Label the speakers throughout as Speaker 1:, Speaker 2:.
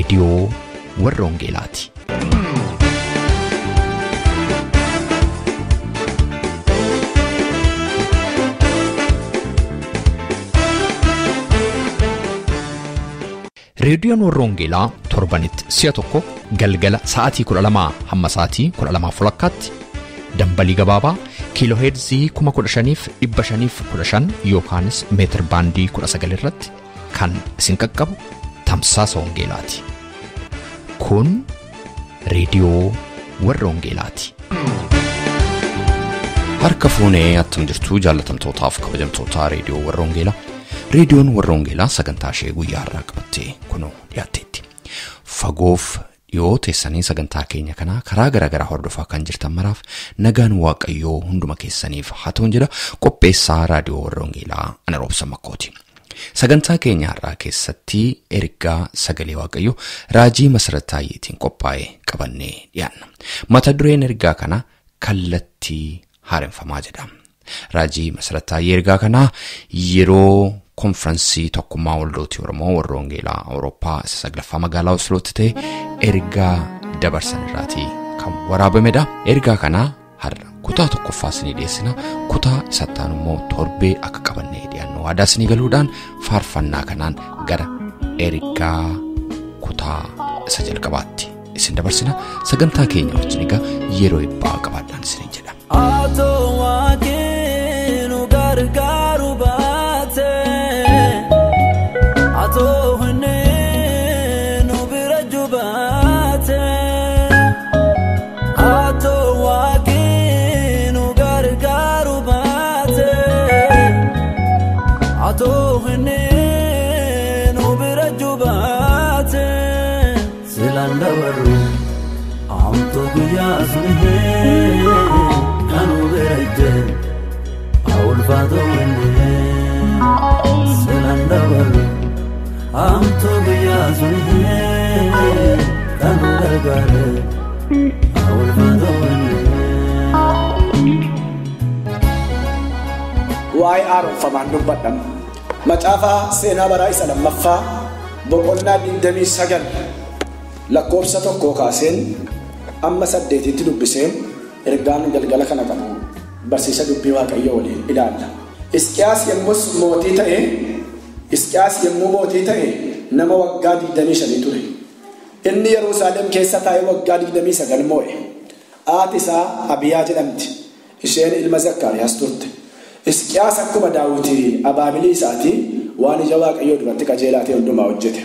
Speaker 1: रेडियो वर्रोंगेलाती। रेडियोन वर्रोंगेला torbanit si'a tokko galgala sa'aatii 12 hamma sa'aatii 12:00 dambalii gabaabaa kiilooheerzii 15,515 yookaanis meetir baandii 19 irratti kan isin qaqqabu tamsaasa wangeelaati. Kun reediyoo warroongeelaati. Harka fuunee attam jirtu jaallatamtootaaf kabajamtoota reediyoo warroongeelaa. Reediyoon warroongeelaa sagantaa ishee guyyaa har'aa qabattee kunoo dhiyaatteetti. Fagoof dhiyoo teessanii sagantaa keenya kanaa karaa garaagaraa hordofaa kan jirtan maraaf nagaan waaqayyoo hunduma keessaniif haa ta'u jedha qopheessaa raadiyoo warroongeelaa ana roobsa makkooti. Sagantaa keenya har'aa keessatti ergaa sagalee waaqayyoo raajii masarataayyeetiin qophaa'ee qabannee dhiyaanna. Mata dureen ergaa kana kallattii haaromfamaa jedha. Raajii masarataayee ergaa kana yeroo konferansii tokkummaa waldoota Oromoo warroongeelaa Awurooppaa isa saglaffaa magaalaa Oslootti ta'e ergaa dabarsan irraatii kan waraabamedha. Ergaa kana har'a kutaa tokkoffaa isinii dhiyeessina. Kutaa sattaan immoo torbee akka qabannee dhiyaannu waadaa isinii galuudhaan faarfannaa kanaan gara ergaa kutaa isa jalqabaatti isin dabarsina. Sagantaa keenya wajjin egaa yeroo eebbaa qabaadhaan isin jedha.
Speaker 2: Waa'ee haaromfamaan dubbadhama. Macaafa seenaa baraa isa lammaffaa boqonnaa 29 lakkoofsa 1 kaaseen amma 8tti dubbiseen ergaan galgala kana qabu barsiisa dubbii waaqayyoo waliin ilaalla. Hisqiyaas yommuu mootii ta'e nama waggaa 25 ture. Inni Yerusaalem keessa taa'ee waggaa 29 moo'e. Haati isaa Abiyaa jedhamti. Isheen ilma Zakkaariyaas turte. Hisqiyaas akkuma Daawit abaabilii isaatii waan ija waaqayyoo duratti qajeelaa ta'e hundumaa hojjete.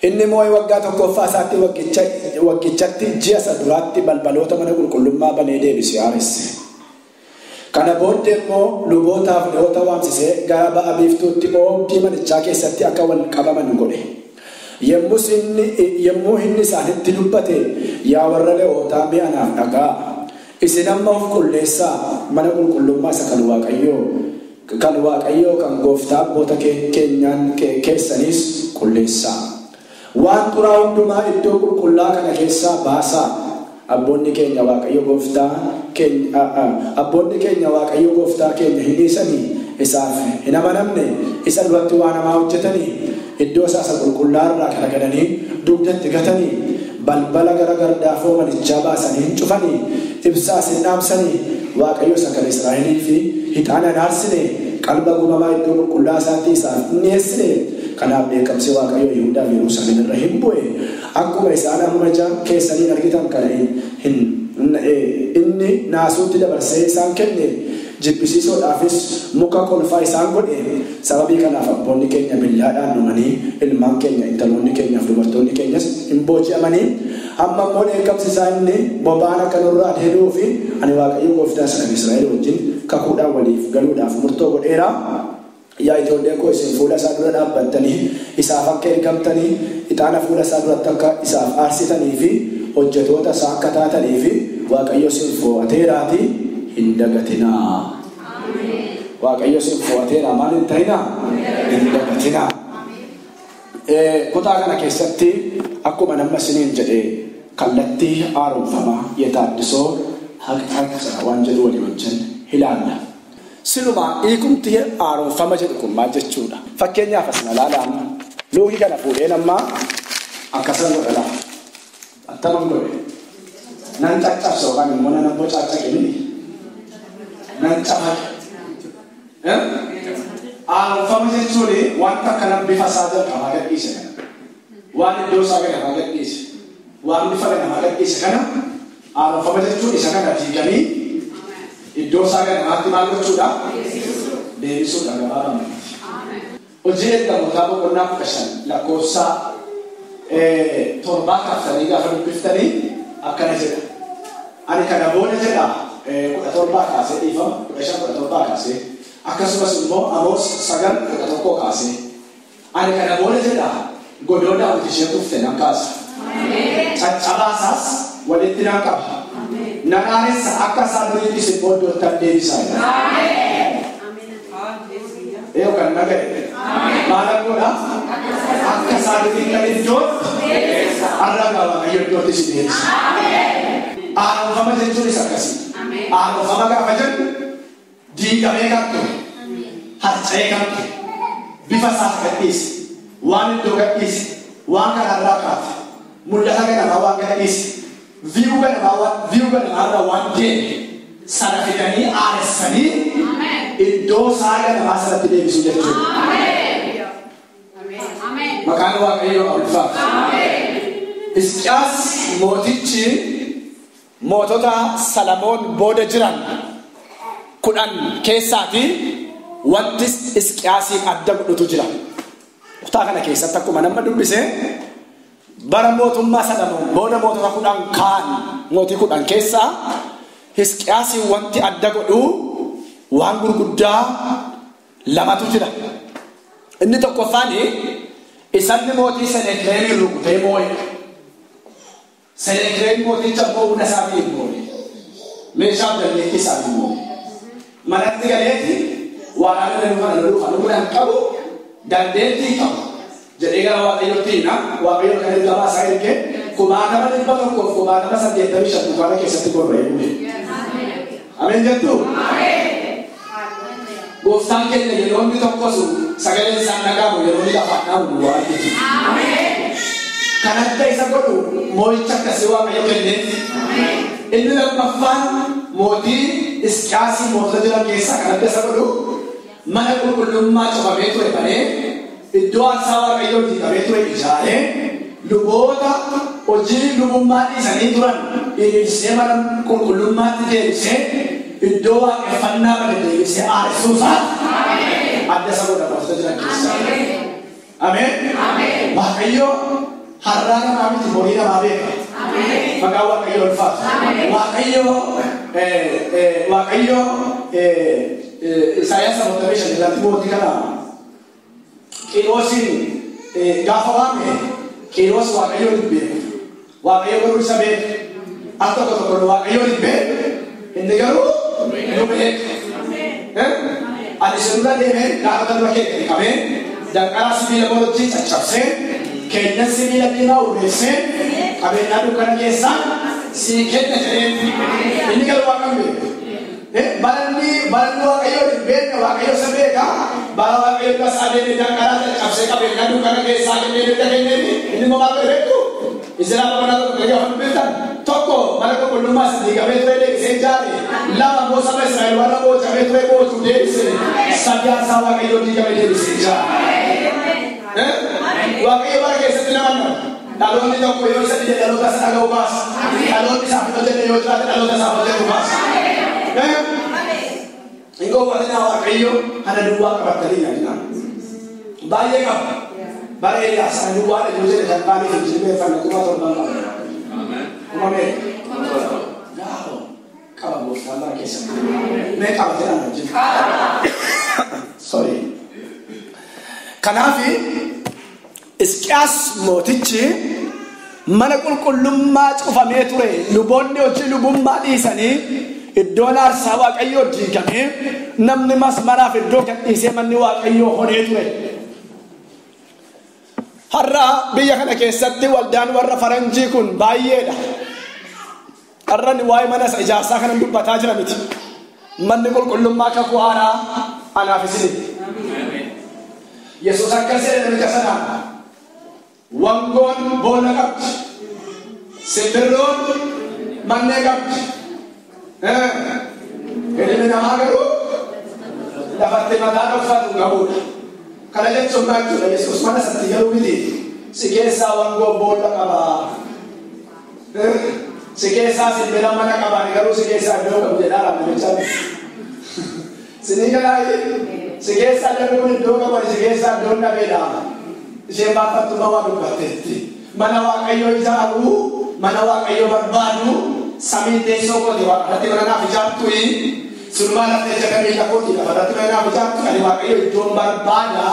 Speaker 2: Inni moo'ee waggaa tokkoffaa isaatti waggichatti ji'a saduraatti balbaloota mana qulqullummaa banee deebisee haaresse. Kana booddee immoo lubootaaf Lewwota waamsisee gara ba'a biiftuutti oobdii manichaa keessatti akka wal qabaman godhe. Yommuu inni isaanitti dubbate yaa warra Lewwotaa mi'a naaf dhaga'aa. Isin amma of qulleessaa mana qulqullummaa isa kan waaqayyoo kan gooftaa abboota keenyaan keessaniis qulleessaa. Waan xuraa hundumaa iddoo qulqullaa kana keessaa baasaa. Abboonni keenya waaqayyoo gooftaa keenya hin dhiisanii isaaf hin amanamne isa duratti waan hamaa hojjetanii iddoo isaa qulqullaa irraa garagalanii dugdatti gatanii balbala gara gardaafoo manichaa baasanii hin cufanii ibsaas hin dhaamsanii waaqayyo isa kan Israa'elii fi hixaana hin aarsine qalba gubamaa iddoo qulqullaa isaatti isaaf hin dhiyeessine. Kanaaf beekamsi waaqayyo Yihuudaa fi Yerusaalem irra hin bu'e. Akkuma isaan amma keessaniin argitan kana inni naasuutti dabarsee isaan kenne jibbisiisuudhaafis muka kolfaa isaan godhe. Sababii kanaaf abboonni keenya billaadhaan dhumanii ilmaan keenya intaloonni keenyaaf dubartoonni keenyas hin booji'amanii amma immoo beekamsi isaa inni boba'aan akka nurraa deebi'uu fi ani waaqayyo gooftaa sana Israa'el wajjin kakuudhaan waliif galuudhaaf murtoo godheera. Yaa ijoollee koo isin fuula isaa dura dhaabbattanii isaaf akka ergamtanii ixaana fuula isaa duratti akka isaaf aarsitanii fi hojjetoota isaa akka taatanii fi waaqayyo isin fo'ateeraatii hin dagatinaa. Waaqayyo isin fo'ateeraa maal hin ta'inaa? Hin dagatinaa. Kutaa kana keessatti akkuma nama isiniin jedhee kallattii haaromfamaa yetaaddisoo haqa waan jedhu walii wajjin ilaalla. Siluma hiikumti haaromfama jedhu kun maal jechuudha? Fakkeenyaaf as ilaalaa luukii kana fuudhee nammaa Akkasan godhadha. Attaman godhe. Nan caccabsoo kan immoo nan abbo caccaqini. Nan cabaa. Fama jechuun wanta kana bifa isaa jalqabaa gadhiise kana. Waan iddoo isaa gadi namaa gadhiise. Waan bifa gadi namaa gadhiise kana fama jechuun isa kana diiganii iddoo isaa gadi namaatti maal gochuudha? Deebisuudha gabaabamatti. Hojii ergamootaa boqonnaa 15 lakkoofsa 7 kaaftanii gaafa dubbiftanii akkana jedha. Ani kana booda jedha 17 kaasee dhiifama 15 kaasee akkasumas immoo Amoos 9:11 kaasee ani kana booda jedha godoo Daawit ishee tufte nan kaasa. Caccabaasaas walitti nan qaba. Nanaanessa akka isaa duriitti isin booddoottan deebisaa. Kan nagare. Maal godha? Akka isaa duriitti kan iddoon arragaa waaqayyo iddootti isin deebisa. Haaromfama jechuun isa akkasii. Haaromfama gaafa jennu diigamee kan ture, harca'ee kan ture, bifa isaaf gadhiise, waan iddoo gadhiise, waan kanarraa kaate, mul'ata ganamaa waan gadhiise, viiyuu ganamaa waan deeme sana fidanii aaressanii iddoo isaa ganamaa sanatti deebisuu jechuudha. Maqaan waaqayyoo ulfaatu. Hisqiyaas mootichi mootota Salamoon booda jiran 10 keessaati wanti Hisqiyaasiin adda godhutu jira. Kutaa kana keessatti akkuma nama dubbise bara mootummaa Salamoon booda mootota 10 kaan mootii 10 keessaa Hisqiyaasiin wanti adda godhu waan gurguddaa lamatu jira. Inni tokkoffaan isanni mootii Senekireemii rukutee moo'e. Senekireemii mooticha moo'uudha isaatiin moo'e. Meeshaa dandeettii isaatiin moo'e. Manatti galeetti waraana loluudhaan qabu dandeettii qabu jedhee gara waaqayyootti hina waaqayyoon kan ergamaa isaa ergee 1,185 dukaana keessatti gorra'ee bu'e. Ameen jettu? Gooftaan keenya yeroo inni tokkos sagaleen isaan dhaga'amu yeroo inni lafaan dhaabu waan jechuudha. Kan akka isa godhu moo'icha akkasii waaqayyo kenneetti. Inni lammaffaan mootii Hisqiyaasii mootota jiran keessaa kan akka isa godhu mana qulqullummaa cufamee ture banee iddoo aarsaa waaqayyoo diigamee ture ijaaree luboota hojii lubummaa dhiisanii turan deebisee mana qulqullummaatti deebisee iddoo waaqeffannaa kana deebisee aarsuusaa adda isa godha mootota jiran keessaa. Ameen. Waaqayyo har'aa namaa miti horii namaa beeka. Maqaan waaqayyo ulfaatu. Waaqayyo Isaayaas 45 irratti mootii kana Qiiroosiin gaafa waame Qiiroos waaqayyo beeku. Waaqayyo garuu isa beeku. Akka tokko waaqayyo beeku. Inni garuu nu beeku. Ani sirna deemee gaafa darba kee qabee danqaraa sibiila boolottii caccabsee keenya sibiila diimaa urgeessee qabeenyaa dukkana keessaa sii kenna jedheen inni garuu waaqan beeku. Baranni waaqayyoo beekna waaqayyo isa beeka bara waaqayyo kas adeemee danqaraa caccabsee qabeenyaa dukkana keessaa kennee bidda kennee inni moo maal beektu Israa'el mana tokko gaafa beektan tokko mana qulqullummaa isa diigamee ture deebisee ijaare lama immoo saba Israa'el warra boocamee ture boocuu deebisee sadii aarsaa waaqayyoo diigamee deebisee ijaare. Waaqayyo bara keessatti nama nama dhaloonni tokko yoo isa dhiyee dhaloota isa dhaga'u baasa dhaloonni isaaf hojjete yoo jiraate dhaloota isaaf hojjetu baasa. Ingoo watina waaqayyo kana duwwaa qabatanii yaadina baay'ee qaba bara Eeliyaas kana duwwaa dhaguu jedhe kan baanii fi jilbeeffanne 17 qaba. Umamee gaafoo qaba gooftaan bara keessatti mee qabatee ana wajjin. Sorry. Kanaafi Hisqiyaas mootichi mana qulqullummaa cufamee ture luboonni hojii lubummaa dhiisanii iddoon aarsaa waaqayyoo diigamee namni masmaraaf iddoo gadhiisee manni waaqayyoo honee ture. Har'a biyya kana keessatti waldaan warra faranjii kun baay'eedha. Har'a ni waa'ee mana ijaarsaa kana dubbataa jira miti. Manni qulqullummaa kakuu haaraa anaaf isini. Yesuus akkas jedhe namicha sanaan Wangoon boolla qabdi. Simbirroon mannee qabdi. Ilmi namaa garuu lafatti mataa dhokfatu qabuudha. Kana jechuun maal jechuudha? Yesuus mana isaatti garuu miti. Si keessaa wangoon boolla qabaa. Si keessaa simbira mana qabaan garuu si keessaa iddoo qabu jedhaa raamachaa. Sini galaayi. Si keessaa darbuun iddoo qaban si keessaa iddoon dhabeedha. Isheen baaffattummaa waa dubbatteetti. Mana Waaqayyoo ijaaruu, mana Waaqayyoo barbaadu, samii teessoo kooti waaqatti mana naaf ijaartuyi. Sulmaa laftee jedhamee lafooti lafarratti mana naaf ijaartu ani Waaqayyoo iddoon barbaada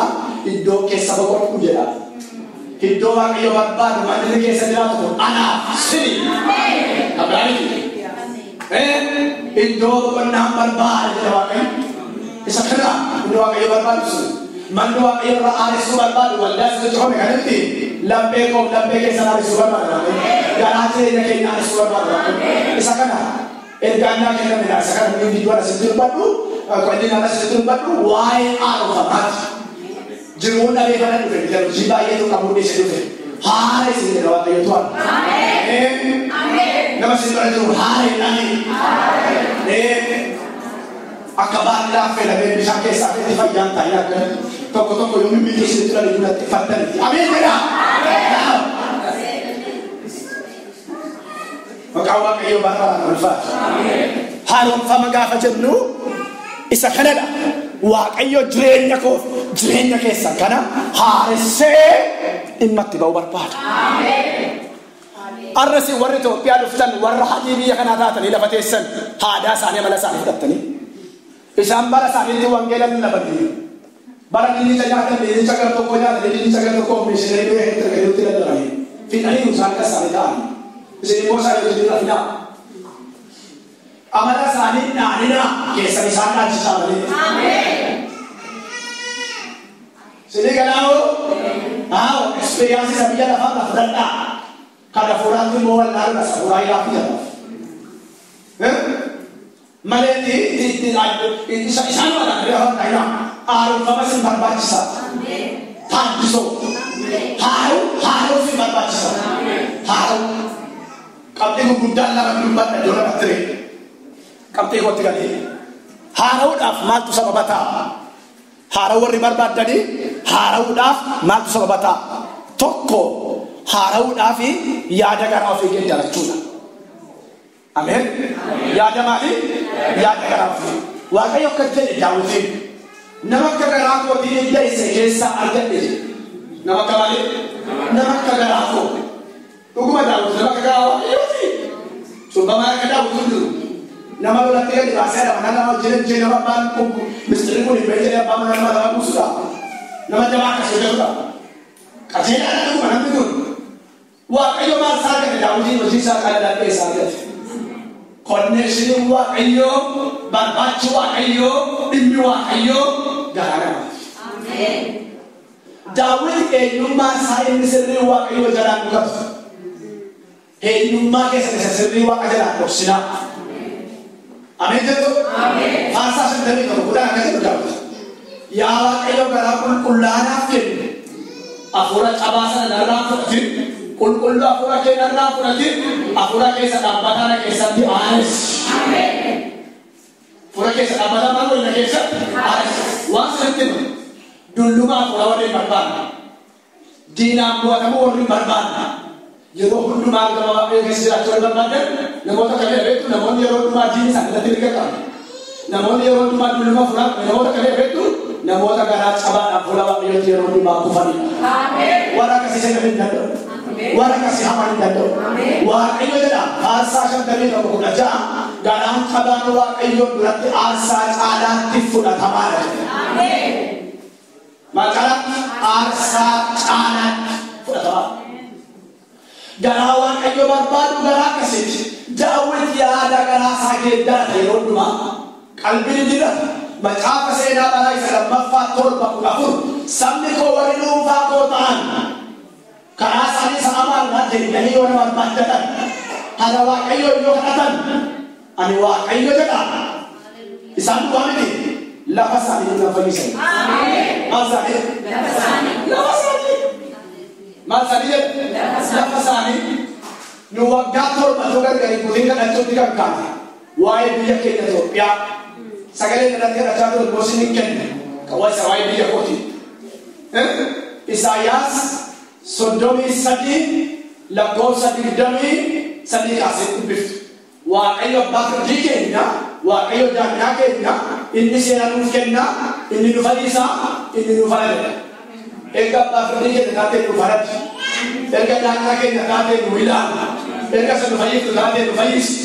Speaker 2: iddoo keessa boqotu jedha. Iddoo Waaqayyoo barbaadu manni keessa jiraatu anaaf sini. Abiraami. Iddoo boqonnaan barbaada jedha Waaqayyo. Isa kana iddoo Waaqayyoo barbaadu sun. Manni Waaqayyoo irraa aaresuu barbaadu waldaa isa jechuun kanatti laphee keessa aaresuu barbaadu. Garaa jireenya keenya aaresuu barbaadu. Isa kana ergaannaa kennamedha. Isa kana nuyi iddoo asitti dubbadhu qolliin asitti dubbadhu waa'ee haaromfamaati. Jiruun dhabee kana dhufe bitamu hojii baay'eetu qabuun isa dhufe. Haara isin jedha Waaqayyo tu'an. Nama isin bara jiru haara jedhanii. Akka baadii laaffee lamee bishaan keessaa itti fayyaan ta'ee akka tokko yoo mimmiidhee isinitti dhala itti fattanitti. Ameen jedha. Maqaan Waaqayyoo baay'ee ulfaata. Haaromfama gaafa jennu isa kanadha. Waaqayyo jireenya keessan kana haaressee dhimma itti ba'uu barbaada. Arrasi warri Itoophiyaa dhuftan warra hajii biyya kanaa taatanii lafa teessan aadaa isaanii mala isaanii fudhattanii. Isaan bara isaaniitti wangeela lallabanii. Bara dinnicha nyaatan dinnicha gara tokko nyaatan dinnicha gara tokko oomishanii biyya hedduu erganiitti lallabanii. Fidhanii isaan akka isaanii ta'an. Isin immoo isaanii hojii rafinaa. Amala isaanii dhaanina keessan isaan dhaalchisaa malee. Sini galaa'oo eksperiyaansi isa biyya lafaa lafa fudhadhaa. Kada fuudhaatti immoo wallaalu lasa fuudhaa ilaafi jedhaaf. Maleetti isaan wadaan reefan ta'ina haaromfama sin barbaachisa. Taaddisoo. Haaroo sin barbaachisa. Haaroo. Qabxii gurguddaan lama dubbadha iddoo lamatti ree. Qabxii kootti galee. Haara'uudhaaf maaltu sababa ta'a? Haara'uu warri barbaaddanii haara'uudhaaf maaltu sababa ta'a? Tokko haara'uudhaaf yaada garaa ofii geeddarachuudha. Ameen. Yaada maali? Yaada garaa ofii. Waaqayyo akka jedhe Daawitiin nama akka garaa kootiin hidda isa keessaa argadhe jedhe. Nama akka maali? Nama akka garaa koo. Dhuguma Daawit nama akka garaa Waaqayyooti. Cubbamaa akka Daawit hundiru. Nama lolatti gadi baasee dha mana nama jireenya nama abbaan mistiri kun hin beekne abbaa mana nama buusudha. Nama jabaa akka sojaatudha. Qajeelaa dhuguma namni kun. Waaqayyo maal isaa argate Daawitiin hojii isaa qaala dhaabee isaa argate. Konnekshinii Waaqayyoo barbaachi Waaqayyoo dhimmi Waaqayyoo garaa namaati. Daawit eenyummaa isaa inni sirrii Waaqayyoo jalaan dhugatu. Eenyummaa keessa isa sirrii Waaqa jalaan dhoksinaa. Ameen jettu. Faarsaa 51 kudhan akkasii dhugaatu. Yaa Waaqayyo garaa qulqullaanaaf kennu. Hafuura cabaa sana narraa fudhatin. Qulqulluu hafuura kee narraa fudhatin. Hafuura keessa dhaabbataana keessatti aares. Hafuura keessa dhaabbataa maal waliin keessatti aares. Waan sirriitti himu. Dullumaa hafuura waliin barbaadna. Diinaan bu'atamuu waliin barbaadna. Yeroo hundumaa gama Waaqayyoo keessa jiraachuu wal barbaadan namoota kanneen beektu namoonni yeroo hundumaa diinii isaanii irratti mirga qabu. Namoonni yeroo hundumaa dulluma fuudhan namoota kanneen beektu namoota garaa cabaadhaan fuula Waaqayyootti yeroo hundumaa kufanidha. Waan akkasii seenaa hin danda'u. Waan akkasii hamaa hin danda'u. Waaqayyo jedha aarsaa 51:16 garaan cabaan Waaqayyoo duratti aarsaa caalaatti fudhatamaadha. Maqaa aarsaa caalaatti fudhatamaadha. Garaa Waaqayyo barbaadu garaa akkasiiti. Daawit yaada garaa isaa geeddarate yeroo hundumaa qalbiin jira. Macaafa seenaa baraa isa 2:7-14 sabni koo warri dhuunfaa koo ta'an karaa isaanii isa amaanaa deemanii yoo nama barbaadatan haala Waaqayyoo yoo kadhatan ani Waaqayyo jedha. Isaan du'a miti lafa isaanii lafa fayyisan. Maal isaanii? Lafa isaanii. Maal sanii lafa isaanii nu waggaa torba gargari guutiin kadhachuutti kan kaane waa'ee biyya keenya Itoophiyaa sagalee irratti kadhachaa ture gosi hin kenne kawwaa isa waa'ee biyya kooti. Isaayyaas 33 lakkoofsa 23 kaasee dubbiftu. Waaqayyo abbaa firdii keenya, Waaqayyo daanyaa keenya, inni seera nuuf kenna, inni nu fayyisaa, inni nu fayyada. Erga abbaa firdii keenya taatee nu fayyada. Erga daanyaa keenya taatee nu ilaala. Erga isa nu fayyiftu taatee nu fayyisi.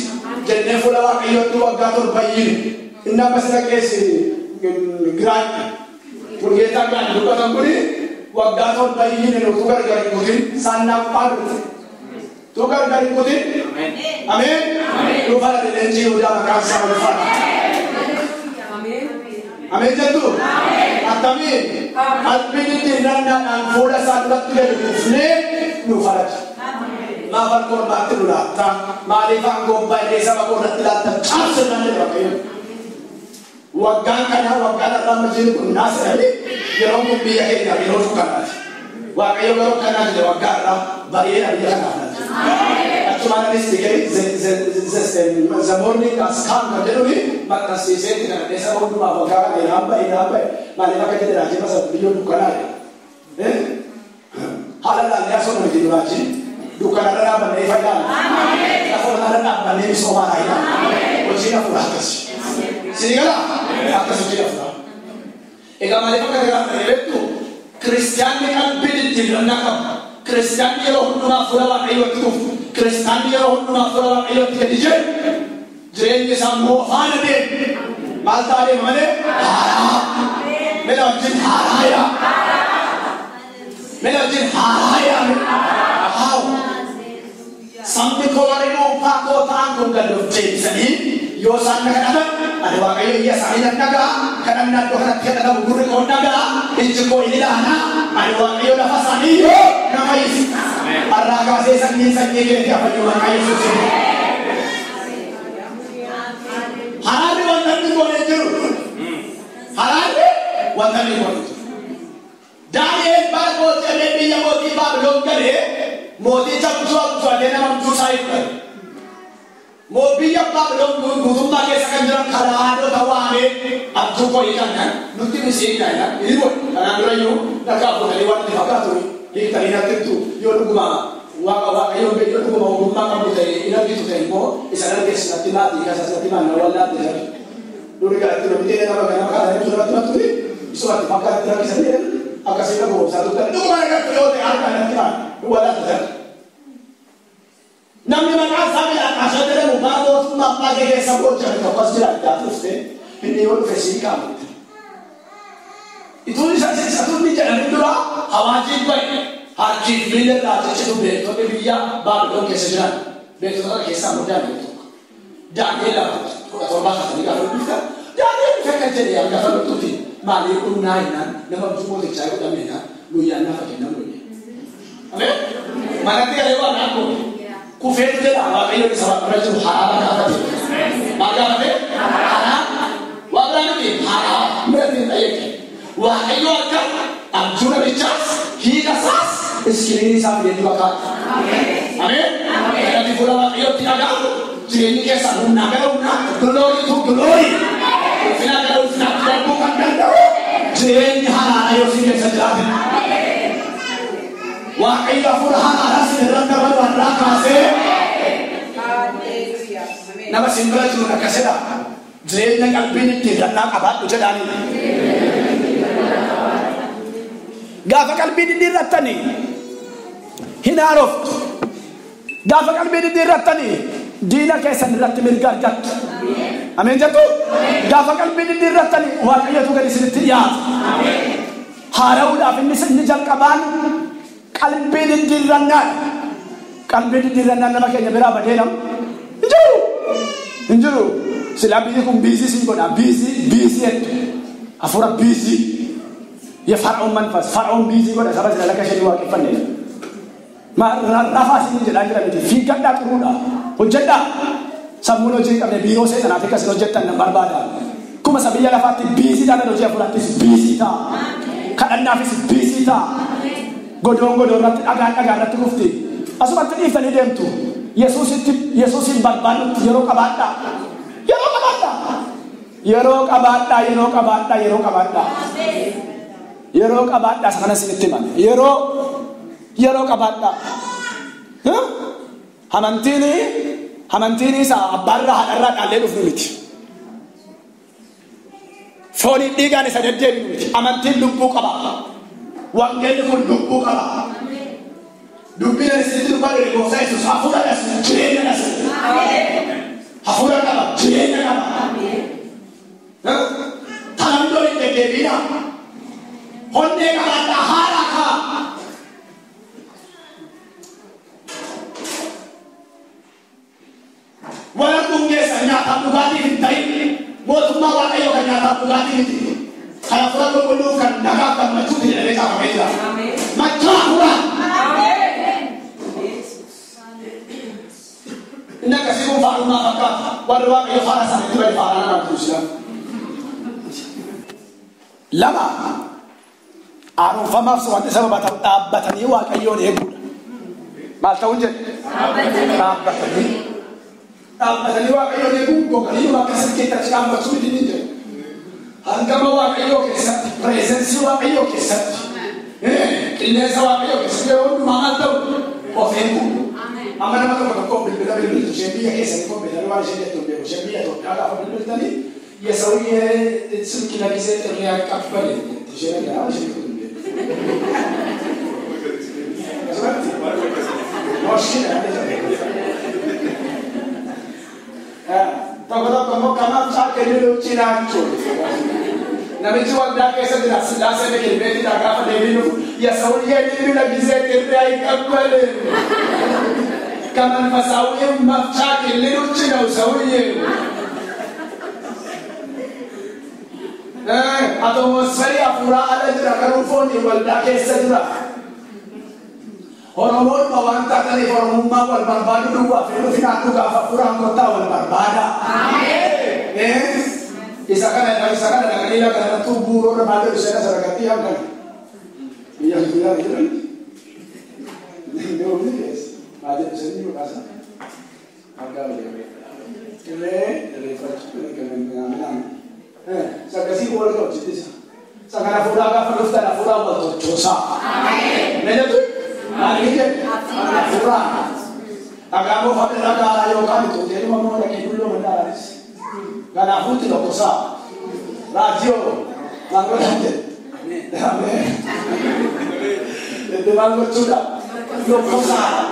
Speaker 2: Jennee fuula Waaqayyootti waggaa torba iyyine. Inni amma sina keessi giraanyi. Furgeetaa giraanyi dubbatan kuni waggaa torba iyyine nutu gargari guutin saannaaf paaluuti. Tu gargari guutin. Amin. Lu fala dilenji udah makan sama lu fala. Amin jatuh. Amin. Alpin ini nanda dan foda saat waktu dia dikufne lu fala. Maafan korban tu lata. Malifan gombai desa bakorat lata. Chance nanda bakai. Wagan kana wagan dalam masjid pun nasari. Yang mungkin ya kita yang harus kana. Wakayo kalau kana jadi wagan lah. Barrier dia kana. Cuma nanti sedikit zamorni kaskan kerja ni, maka sisi kita desa orang tu bawa kau ini apa, mana nak kita raja pasal video bukan ada. Halal dia semua video raja, bukan ada apa ni fayda. Kalau ada apa ni semua ada. Ujina pula atas. Sini kalau atas ujina pula. Ega mana kita itu Kristian ni kan beda di dalam Kristian dia orang tu nak fura ayat tu. Kristian dia orang tu nak fura ayat tu jadi jadi sama mana dia malta dia mana melawan jin haraya sampai kau ada lupa kau tanggung dan jadi sini yo sana kan ada wakai dia sana naga kadang nak tu kadang kita nak guru kau naga itu kau ini dah ada wakai dah pasani yo namai arah kasih sangi ke apa juga wakai suci hari wantan ni boleh juru hari wantan ni boleh Daniel baru jadi dia moti baru kali moti campur dia nama susah itu mobil yang baru gudung lagi sekarang kalau ada tawane abju kau ikan kan nanti mesti ikan ini pun karena dulu yo nak apa kali waktu dipakai tu ini tadi nanti tu yo lu guma waka yo bejo lu guma guma kamu tadi ini gitu tadi mo isana kes nanti mati kasih nanti mana wala tu dulu kalau tu nanti dia nama kalau itu surat tu isu nanti pakai terus sendiri agak sih aku satu kali tu mana kan tu dia ada nanti mana wala tu Namni mana sambil atas ada mubaro semua pakai sabot jadi kapas jelas terus deh ini orang versi kamu itu satu ni jangan itu lah hawajib baik hajib bila dah tercetus betul ke dia baru kes jalan betul tak kisah mudah itu Daniel lah kalau bahasa ni kalau kita Daniel fikir jadi yang kalau tu ti mali unainan nama semua dicari kami na luian nak kita luian amin mana tiada lewat aku kufir dia lah, kalau kita sebab mereka haram apa tu? Maka apa? Haram. Wabra ni haram. Mereka ayat. Wah itu akan abjuna bicas, hingga sas. Sekali ini sampai dia juga. Amin. Tapi kalau ayat tidak ada, jadi ini kisah naga glory to glory. Final kalau tidak bukan kanda. Jadi ini haram ayat sini saja. Wah itu furhan aras neraka baru neraka se. Nama simbol itu neraka se dah. Jadi yang kalbin itu neraka apa tu jadi. Gafa kalbin itu ratani. Hinarof. Gafa kalbin itu ratani. Dina kesan rat mirgargat. Amin jatuh. Gafa kalbin itu ratani. Wah itu kan disini ya. Harau dah ini senjal kaban. Kalbi dirangan nama kenya berapa dia nam? Injuru. Sila busy sih kau busy afura busy. Ya Faraon manfas, Faraon busy kau dah sahaja sila kasih dua kifan dia. Nafas ini jalan jalan itu. Fikir dah turun dah. Hujat dah. Samuno jadi kami biro saya nanti kasih hujat dan barbada. Kuma sabiya lafati busy dah ada hujat afura busy dah. Kadang nafis busy dah. godon irratti dhagaa irratti kufti asumatti dhiifanii deemtu Yesuusin barbaadnutti yeroo qabaadhaa sana sinitti himame yeroo qabaadhaa amantiin isa abbaarraa haadharraa dhaallee dhufnu miti fooniin dhiigaan isa deddeebinu miti amantiin lubbuu qaba wangeelli kun lubbuu qaba dubbiin isinitti dubbadhe gooftaa Yesuus hafuura dhas jireenya dhas hafuura qaba jireenya qaba talamdoo hin deddeebiina honnee qabaadhaa haaraa kaa wala kungeessa nyaataaf dhugaatii hin ta'in mootummaa waaqayyoo kan nyaataaf dhugaatii miti kana fura qulqulluu kan nagaaf gammachuuti jedhamee kaafamee jira machaa furaa inni akkasii kun faarummaa fakkaata warri waaqayyo faara isaaniitti bari faaraa nama tuusira lama haaromfamaaf wanti sababa ta'u dhaabbatanii waaqayyoon eeguudha maal ta'uun jedhe dhaabbatanii waaqayyoon eeguu goganii waan keessatti keessatti dhaabbachuu miti ni jedhu hangama waaqayyoo keessatti pireezensii waaqayyoo keessatti qilleensa waaqayyoo keessatti yeroo hundumaa maal ta'u of eeguu amma nama tokko bilbiltu ishee biyya keessatti kompiitara waan ishee jettu beeku ishee biyya Itoophiyaa gaafa bilbiltanii የሰውዬ ስልክ ለጊዜ ጥሪ ያቀበል ትሸረጋ ሽልኩ Tokotokomo kama chake nilo chinacho. Namichi wanda kesa dina silase me kelbeti da gafa devinu ya sauliye nilo na gizete rai kabale. Kama fasauye mafchake nilo china usauliye. Atmosferi afura ala jira karufoni wanda kesa dina. Orang-orang bawanta tadi orang rumah wal barbadu dua, film final tu gafa kurang kota wal barbada. Amin. Isakan ada kanila kana tubuh orang ada di sana sarakati kan. Iya bilang itu kan. Ini orang ni ada di sini berasa. Agak lebih. Ini dari percuma dengan saya kasih bola tu jadi. Sekarang fura gafa lufta fura wal tosa. Amin. Mana tu? Akhirnya, fura. Agamo fatela kala yo kami tu jadi mama nak dulu mendaris. Karena putih lo kosa. Radio, langgar saja. Amin. Itu langgar sudah. Lo kosa.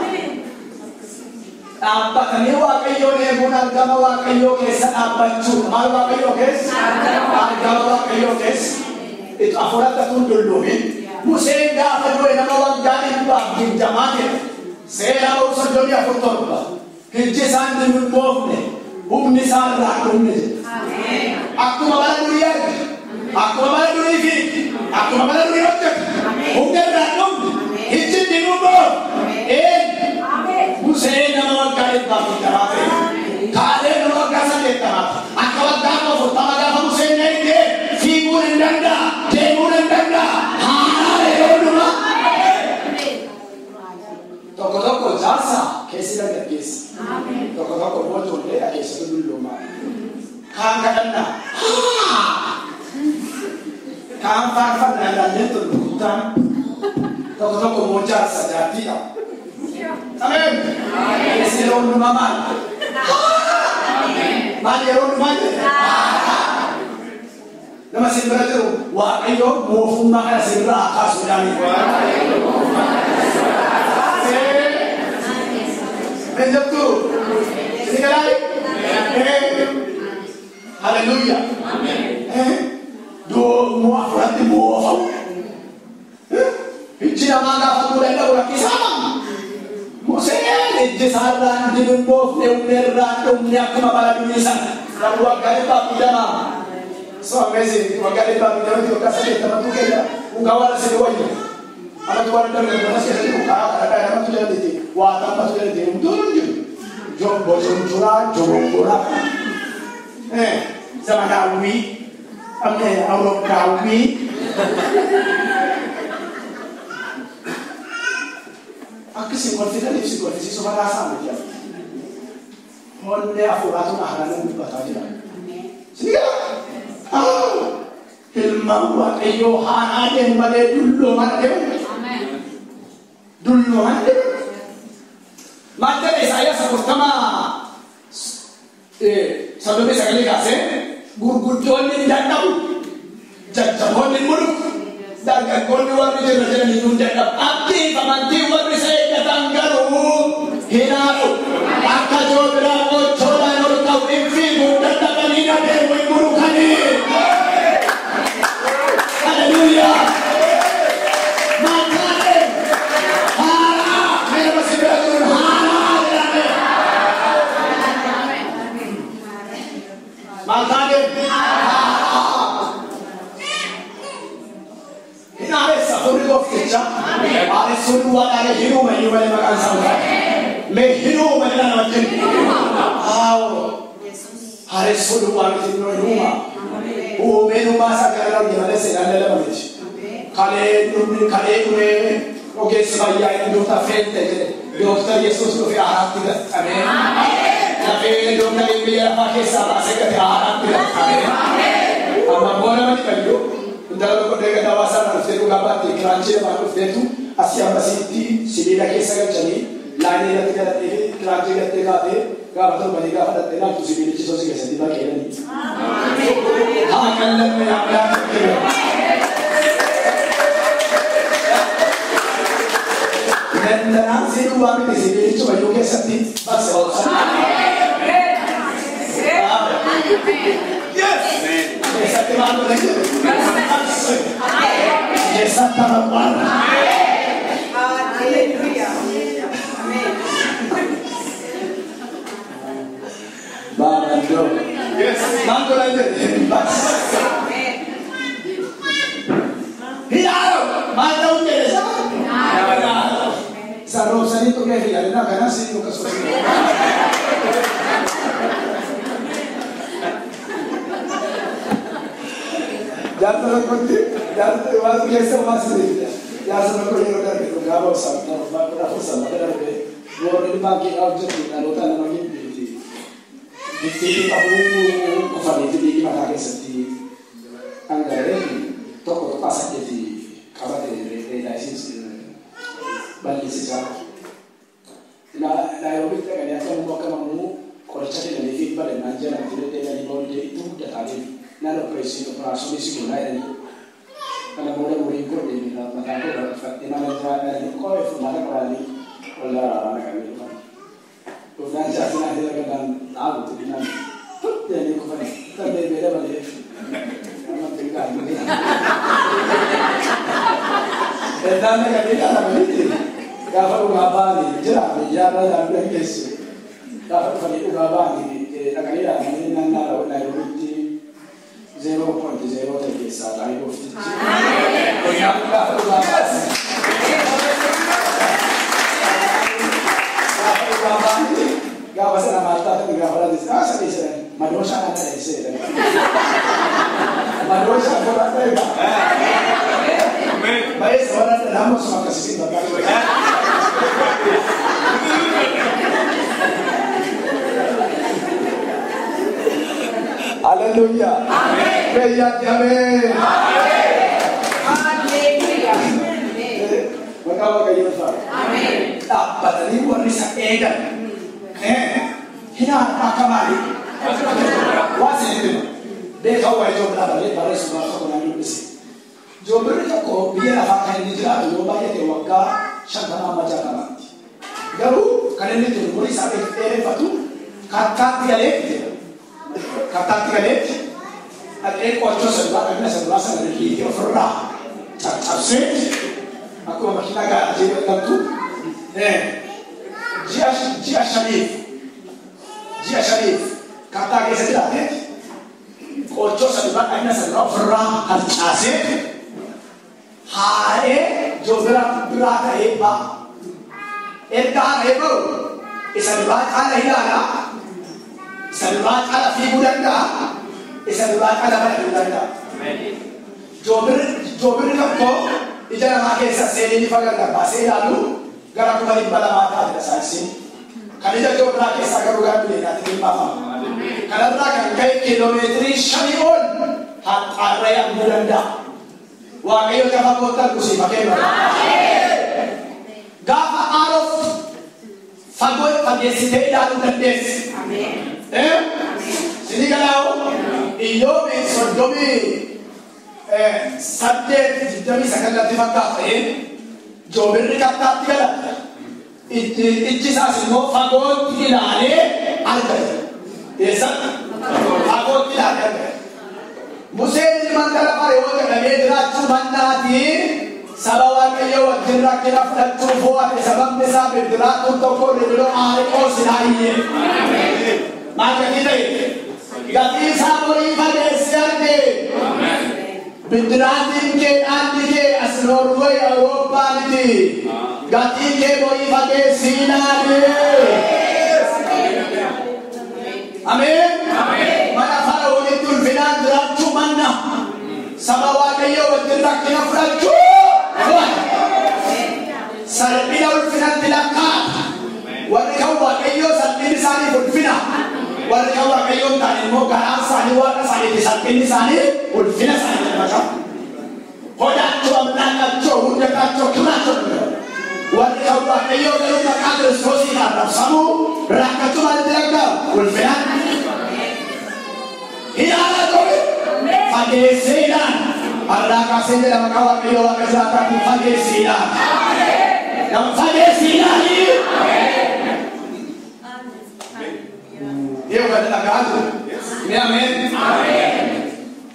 Speaker 2: Apa kaniwa kayo ni bukan agama kayo kes apa cu? Malwa kayo kes? Agama kayo kes? Itu aforat tu dulu ni. Musim dah perlu nama orang jadi bang di zaman saya harus sejodoh foto bah. Kejesan dengan bom ni, nisar rakyat ni. Aku malah dunia, aku malah dunia ini, aku malah dunia objek. Bukan rakyat, hijau di rumah. Musim nama orang kaya bang di zaman kaya nama orang kaya di zaman. Aku dah mau foto malah musim ni ke, figur anda, figur anda. Toko jasa kesi lagi kesi. Toko mojo le ada kesi dulu mah. Kang kadang-kadang. Kang far ada tu bukan. Toko moja sajati lah. Amin. Kesi dulu mama. Mari dulu mari. Nama simbara tu, wah ayo mau fumah kan simbara akas sudah ni. Menjadi tu, sekali. Haleluya. Do mua berarti mua. Jika mana satu lagi orang kisah, musik jesaran di bawah neumeran dunia kemana dunia. Lalu agak apa pidana. So amazing, wakati baba ndio kasema tamatuke ya ungawala sisi wote. Ama tuwana ndio tunasikia sisi kada ama tulete wa tamba tulete mtunju. Jombo jombo. Sama dawi. Ame aurokawi. akkasii kolfitan ibsi kolfisiisu badhaasaa miti yaa. Honne afuraatu naharaan dubbataa jira. Sinigaa ilmaan waaqayyoo haanaa deemu malee dulloo mana deemu. Dulloo mana deemu. Maddana Isaayyaas 40 kaasee gurguddoonni hin dadhabu. Jajjaboonni hin muluku. Dargaggoonni warri jira jiranii hin dadhabu. Abdii amantii warri isa eeggatan garuu hin haadhu. Akka joobiraa gochoodhaan ol ta'u hin fiigu dadhabanii adeemu hin mulukanii. Haleluuyaa. Sunu ada hiru maju balik makan sama. Mehiru balik macam. Hari sunu balik hiru rumah. Menu masa kalau di mana saya ada dalam ini. Kale oke sebaya ini dokter fente. Dokter Yesus tu Arab tidak. Amin. Tapi dokter ini biar pakai sahabat saya ke Arab tidak. Amin. Amma boleh mati perlu. Dalam kode kawasan harus itu gambar di keranjang harus itu. Asyam basiti silila kesa kacani lain yang tidak ada keranjang yang tidak ada kalau tu balik apa ada tenang tu silila ciso sih kesa tiba kena ni. Akan lebih apa? Dan tenang sih tu kami di silila ciso baju kesa ti bas awal. Yes. Kesa tiba tu lagi. Kesa tarawal. Bangdo, yes, bangdo lagi, bas. Hiaro, mana udah sama? Sarosan itu kayak hiaro, nak karena sih muka sosial. Jangan terlalu jangan terlalu biasa masih. Jangan terlalu hiaro dari itu, gak usah, gak usah, dari luar ini bagi objek kita, luar nama ini. Di tahu kufani itu di mana kesati anggaran toko pasang jadi kabar dari license balik sisa. Nah, Nairobi kita kan yang mau kamu kalau cari dari feedback dan aja nanti dari bawah itu udah tadi. Nah, operasi sih mulai dari kalau mulai ikut di mata aku berarti nama dari kau informasi kali olah anak kami. Kemudian saya nanti akan tahu tu di mana. Jadi aku pernah tak beda balik. Amat tinggal. Dan mereka tidak ada begitu. Kalau ugaba ni, jalan dan berkes. Kalau ugaba ni, nak lihat ni nana Nairobi 0.0 terkesa, Nairobi. Kalau ugaba. Gak pasal nama mata tapi gak pernah disana sih. Madosa ada sih. Madosa boleh tak? Baik seorang terlalu sama kasih bapak. Haleluya. Amin. Amin. Haleluya. Maka kayo sa. Amin. Dapat tadi warisa edan. Hina akamali. Wasi itu. Deka wa job na bale bare suba ko na ni bisi. Job ri ko biya ha kan ni jira yo ba ye wakka shantana maja kana. Garu kan ni tu bori sa ere patu kata tiga lek. Kata tiga lek. At ek ko sa sa ni yo ferra. Capse. Aku makina ga jiba tu. Jia Sharif kata ke saya dah koco sebab aina sebab ferah harcase hae jodra berada hebat edar hebat isabah ada hilala isabah ada figuranda isabah ada figuranda jodra kapko ijana make saseni faganda base lalu gara kuma dhibba lamaa taatedha saayinsiin. Kan ija Itoophiyaa keessaa garuu gara bileenaatti dhimmaafama. Kanarraa kan ka'e kiiloomeetirii 5 ol har'arree arguu danda'a. Waaqayyo gaafa koottan kusii makee bara. Gaafa aarof fagoo fageessitee ilaaluu dandeessi. Sini galaawo Iyyoobi 38 fakkaatee joobirri kattaatti galata. Ijji isaas immoo fagootti ilaalee argate. Eessatti? Fagootti ilaalee argate. Museen ilmaan gara Fara'oon jedhamee jiraachuu mannaatiin saba Waaqayyoo wajjin rakkina fudhachuu fo'ate sababni isaa biddiraatuun tokko ribiloo aariqoo sinaayyee. Maal gatii ta'e? Gatii isaa horii fageessee argee. Biddiraatiin kee dhaanni kee as Noorwee Awurooppaa miti. Gatiin kee horii fageessii ilaalee. Ameen. Mana Fara'oonitti ulfinaan jiraachuu manna. Saba Waaqayyoo wajjin rakkina fudhachuu. Salphina ulfinatti lakkaa'ata. Warri kan Waaqayyoo salphina isaanii ulfina. Warri kan Waaqayyoo ta'an immoo garaan isaanii waaqa isaaniiti salphinni isaanii ulfina isaanii dabalata. Hodaachuu, amnaaqachuu, hundaqachuu, kiraachuu. Warri kan Waaqayyoo garuu maqaa Kiristoosiin arrabsamuu rakkachuu maalitti lakkaa'u? Ulfina. Ilaala ture. Fageessee ilaala. Arraa kaasee jedha maqaa Waaqayyoo waaqa jiraataatti fageessee ilaala. Nama fageessee ilaali. Yoo gadi dhagaa jiru. Ni ameen.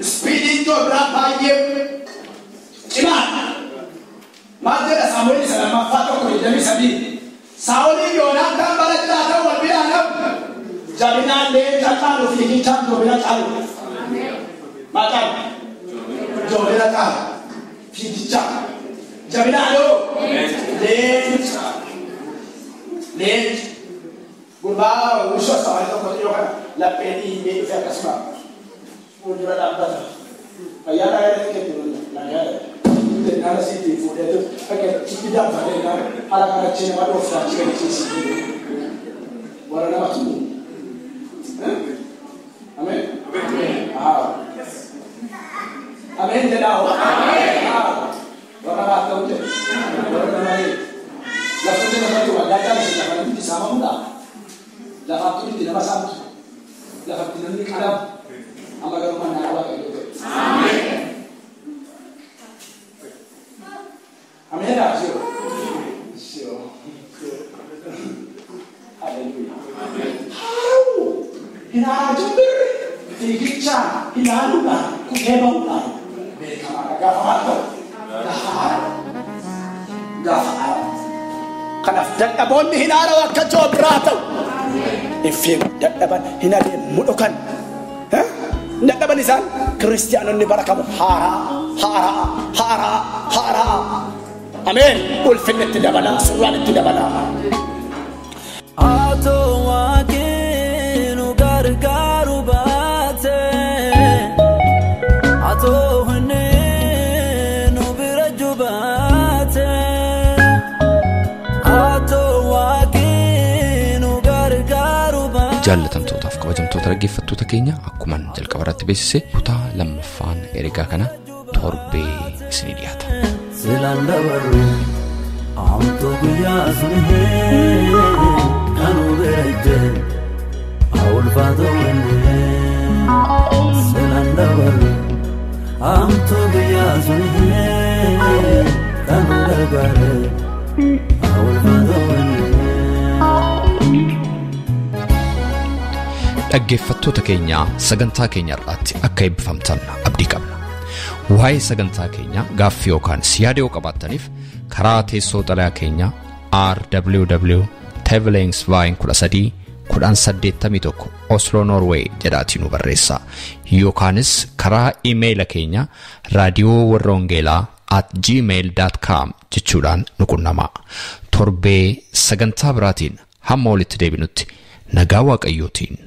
Speaker 2: Ispiidiin Itoophiyaa baay'ee cimaadha. Maal jedha Saamu'eel isa lammaffaa 1:23. Saa'olii Yoonaataan bara jiraatan wal bira namu. Jabinaan leenca caalu fiigichaan joobira caalu. Maal caalu? Joobira caalu. Fiigichaan. Jabinaan yoo? Leenca. Leenca. Gurbaa ushoo sabaa tokko yoo kana lapheen dhiibee dhufee akkasuma fuuldura dhaabbata. Fayyaa dhagaa kennu nagaa. Nana sitti fuudheetu akka itti daanfatee haala kanatti nama dhooftaa jireenya warra nama tumu. Ameen. Ameen jedhaa. Warra baattuu ta'e warra namaa lafti namatti waggaa isa lafatti saamamuudha. Lafatti itti nama saamtu. Lafatti namni qalamu. Amma garuu mannaa Waaqayyoo ta'e. Amen. Sure. Hallelujah. Hinaaraa jibbirri fiigichaan ilaaluudhaan kuteebamuudhaan beekamaadha. Gaafa maal ta'u? Gaafa haara. Kanaaf dadhaboonni hinaaroo akka Joobbiraa ta'u. Hin fiigu dadhaban hin adeemu dhukan. Dadhaban isaan kiristiyaanonni bara kamu haaraa. Amen. Ulfinni itti dabalaa, suuraan itti dabalaa.
Speaker 3: Atoo waaqni gargaaru baate, atoo inni nu bira jubaate, atoo waaqni gargaaru baate.
Speaker 1: Jaallatamtootaaf kabajamtoota dhaggeeffattoota keenya akkuman jalqaba irratti beeksise kutaa lammaffaan ergaa kana torbee isinii dhiyaata.
Speaker 3: Selanda baru, amto guyyaa sunhee kanu beekte, awulfaatu wannee. Selanda baru, amto guyyaa sunhee kanu gargaare, awulfaatu wannee.
Speaker 1: Dhaggeeffattoota keenya sagantaa keenya irratti akka eebbifamtan abdii qabna. Waa'ee sagantaa keenya gaaffii yookaan siyaada yoo qabaattaniif karaa teessoo xalayaa keenya rwleensvine13 Oslo Norway jedhaatiin nu barreessaa yookaanis karaa iimeeyila keenya raadiyoowarrawangeelaa@gmail.com jechuudhaan nu qunnamaa. Torbee sagantaa biraatiin hamma walitti deebinutti nagaa Waaqayyootiin